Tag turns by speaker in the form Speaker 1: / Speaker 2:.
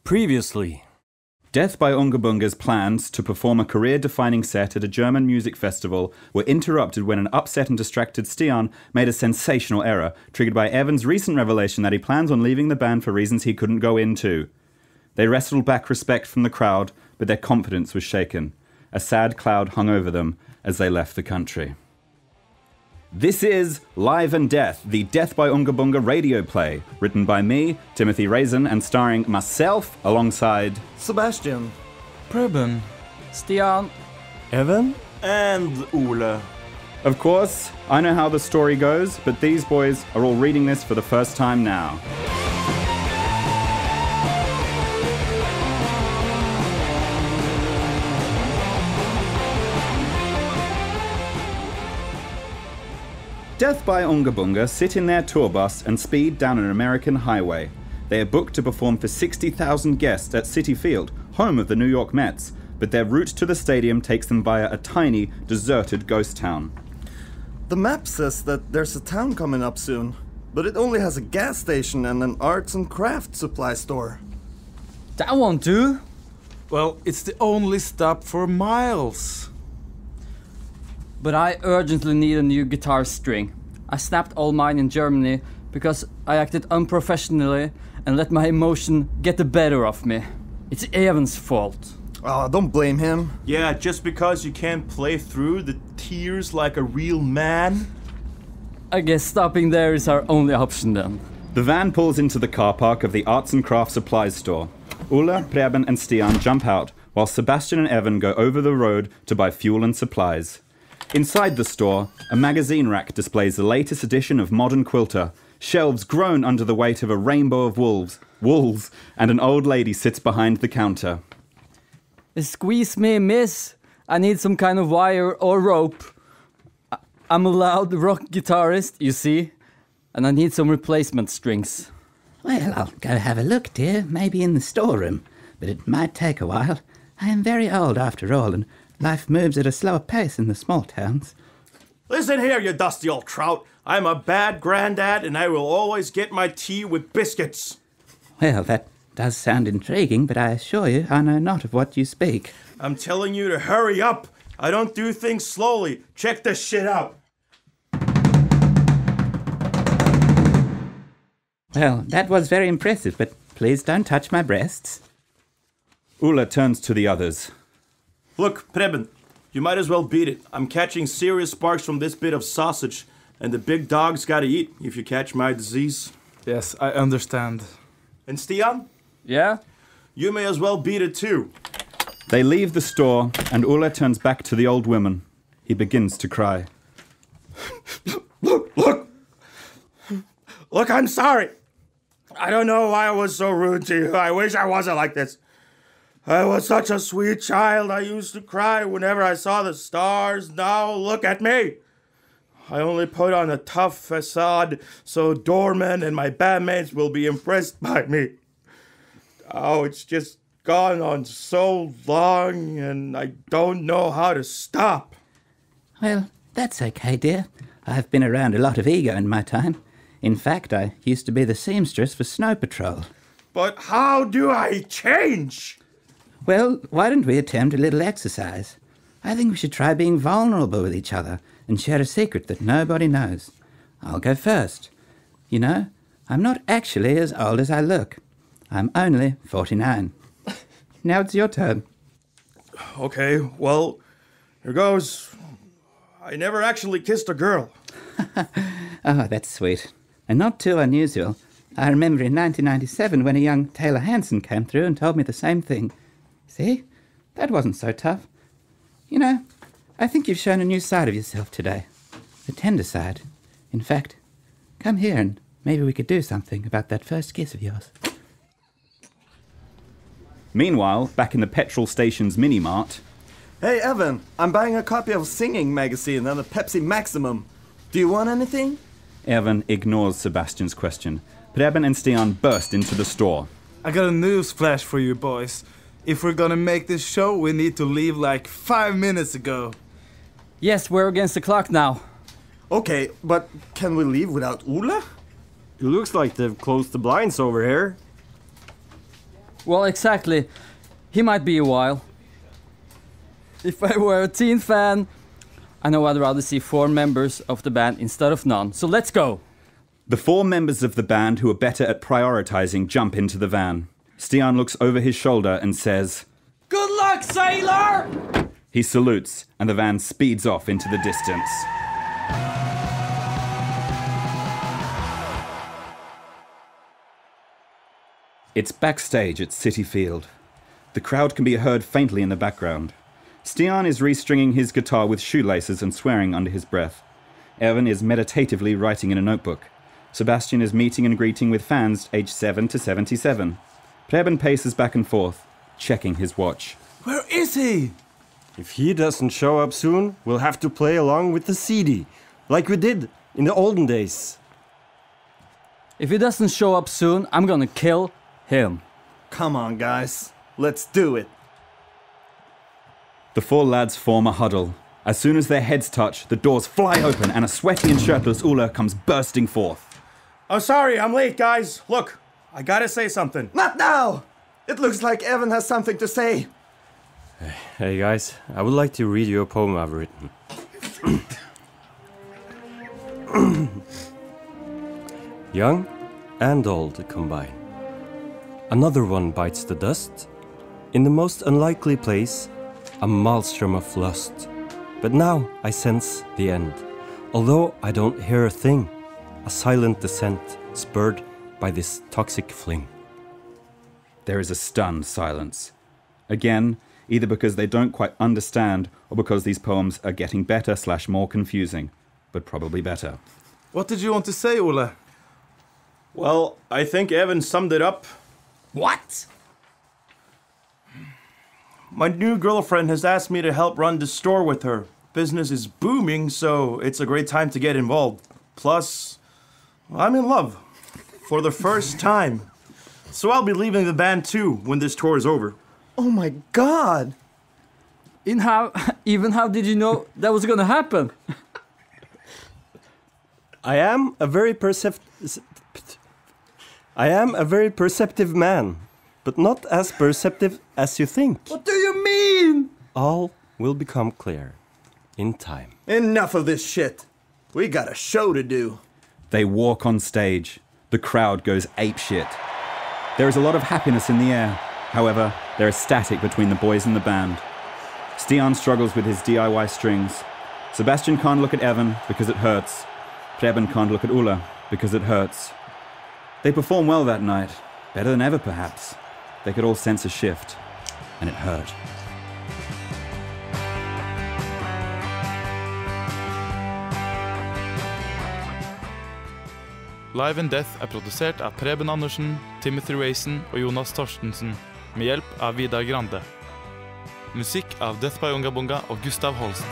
Speaker 1: Previously.
Speaker 2: Death by Unga Bunga's plans to perform a career-defining set at a German music festival were interrupted when an upset and distracted Stian made a sensational error, triggered by Evan's recent revelation that he plans on leaving the band for reasons he couldn't go into. They wrestled back respect from the crowd, but their confidence was shaken. A sad cloud hung over them as they left the country. This is Live and Death, the Death by Unga Bunga radio play, written by me, Timothy Raisin, and starring myself alongside
Speaker 3: Sebastian,
Speaker 4: Preben,
Speaker 5: Stian,
Speaker 1: Evan?
Speaker 3: and Ole.
Speaker 2: Of course, I know how the story goes, but these boys are all reading this for the first time now. Death by Unga Bunga sit in their tour bus and speed down an American highway. They are booked to perform for 60,000 guests at Citi Field, home of the New York Mets, but their route to the stadium takes them via a tiny, deserted ghost town.
Speaker 3: The map says that there's a town coming up soon, but it only has a gas station and an arts and crafts supply store.
Speaker 5: that won't do.
Speaker 4: Well, it's the only stop for miles.
Speaker 5: But I urgently need a new guitar string. I snapped all mine in Germany because I acted unprofessionally and let my emotion get the better of me. It's Evan's fault.
Speaker 3: Oh, don't blame him.
Speaker 1: Yeah, just because you can't play through the tears like a real man?
Speaker 5: I guess stopping there is our only option then.
Speaker 2: The van pulls into the car park of the Arts and Crafts Supplies store. Ulla, Preben and Stian jump out, while Sebastian and Evan go over the road to buy fuel and supplies. Inside the store, a magazine rack displays the latest edition of Modern Quilter. Shelves groan under the weight of a rainbow of wolves, and an old lady sits behind the counter.
Speaker 5: Squeeze me, miss. I need some kind of wire or rope. I'm a loud rock guitarist, you see, and I need some replacement strings.
Speaker 6: Well, I'll go have a look, dear, maybe in the storeroom, but it might take a while. I am very old after all, and life moves at a slower pace in the small towns.
Speaker 1: Listen here, you dusty old trout. I'm a bad granddad and I will always get my tea with biscuits.
Speaker 6: Well, that does sound intriguing, but I assure you I know not of what you speak.
Speaker 1: I'm telling you to hurry up. I don't do things slowly. Check this shit out.
Speaker 6: Well, that was very impressive, but please don't touch my breasts.
Speaker 2: Ulla turns to the others.
Speaker 1: Look, Preben, you might as well beat it. I'm catching serious sparks from this bit of sausage, and the big dog's gotta eat if you catch my disease.
Speaker 4: Yes, I understand.
Speaker 1: And Stian,
Speaker 5: Yeah?
Speaker 1: you may as well beat it too.
Speaker 2: They leave the store, and Ulla turns back to the old woman. He begins to cry.
Speaker 1: Look, I'm sorry. I don't know why I was so rude to you. I wish I wasn't like this. I was such a sweet child. I used to cry whenever I saw the stars. Now look at me. I only put on a tough facade so doormen and my bandmates will be impressed by me. Oh, it's just gone on so long and I don't know how to stop.
Speaker 6: Well, that's okay, dear. I've been around a lot of ego in my time. In fact, I used to be the seamstress for Snow Patrol.
Speaker 1: But how do I change?
Speaker 6: Well, why don't we attempt a little exercise? I think we should try being vulnerable with each other and share a secret that nobody knows. I'll go first. You know, I'm not actually as old as I look. I'm only 49. Now it's your turn.
Speaker 1: Okay, well, here goes. I never actually kissed a girl.
Speaker 6: Oh, that's sweet. And not too unusual. I remember in 1997 when a young Taylor Hanson came through and told me the same thing. See? That wasn't so tough. You know, I think you've shown a new side of yourself today. The tender side. In fact, come here and maybe we could do something about that first kiss of yours.
Speaker 2: Meanwhile, back in the petrol station's mini-mart,
Speaker 3: Hey, Evan, I'm buying a copy of Singing magazine and a Pepsi Maximum. Do you want anything?
Speaker 2: Evan ignores Sebastian's question. Preben and Stian burst into the store.
Speaker 4: I got a news flash for you boys. If we're gonna make this show, we need to leave like 5 minutes ago.
Speaker 5: Yes, we're against the clock now.
Speaker 3: Okay, but can we leave without Ole?
Speaker 7: It looks like they've closed the blinds over here.
Speaker 5: Well, exactly. He might be a while. If I were a teen fan, I know I'd rather see 4 members of the band instead of none. So let's go!
Speaker 2: The 4 members of the band who are better at prioritizing jump into the van. Stian looks over his shoulder and says,
Speaker 5: Good luck, sailor!
Speaker 2: He salutes, and the van speeds off into the distance. It's backstage at City Field. The crowd can be heard faintly in the background. Stian is restringing his guitar with shoelaces and swearing under his breath. Evan is meditatively writing in a notebook. Sebastian is meeting and greeting with fans aged 7 to 77. Preben paces back and forth, checking his watch.
Speaker 4: Where is he?
Speaker 7: If he doesn't show up soon, we'll have to play along with the CD, like we did in the olden days.
Speaker 5: If he doesn't show up soon, I'm gonna kill him.
Speaker 3: Come on, guys. Let's do it.
Speaker 2: The 4 lads form a huddle. As soon as their heads touch, the doors fly open and a sweaty and shirtless Ulla comes bursting forth.
Speaker 1: I'm sorry, I'm late, guys. Look, I gotta say something.
Speaker 3: Not now! It looks like Evan has something to say.
Speaker 7: Hey guys, I would like to read you a poem I've written. Young and old combine. Another one bites the dust. In the most unlikely place, a maelstrom of lust. But now I sense the end. Although I don't hear a thing, a silent descent spurred by this toxic fling.
Speaker 2: There is a stunned silence. Again, either because they don't quite understand or because these poems are getting better / more confusing, but probably better.
Speaker 4: What did you want to say, Ole?
Speaker 1: Well, I think Evan summed it up.
Speaker 5: What?
Speaker 1: My new girlfriend has asked me to help run the store with her. Business is booming, so it's a great time to get involved. Plus, I'm in love. For the first time. So I'll be leaving the band too when this tour is over.
Speaker 3: Oh my god!
Speaker 5: Even how did you know that was gonna happen?
Speaker 7: I am a very perceptive man, but not as perceptive as you think.
Speaker 5: What do you mean?
Speaker 7: All will become clear in time.
Speaker 3: Enough of this shit. We got a show to do.
Speaker 2: They walk on stage. The crowd goes apeshit. There is a lot of happiness in the air. However, there is static between the boys in the band. Stian struggles with his DIY strings. Sebastian can't look at Evan because it hurts. Preben can't look at Ulla because it hurts. They perform well that night, better than ever perhaps. They could all sense a shift, and it hurt.
Speaker 8: Live and Death er produsert av Preben Andersen, Timothy Rayson og Jonas Torstensen, med hjelp av Vidar Grande. Musikk av Death by Unga Bunga og Gustav Holst.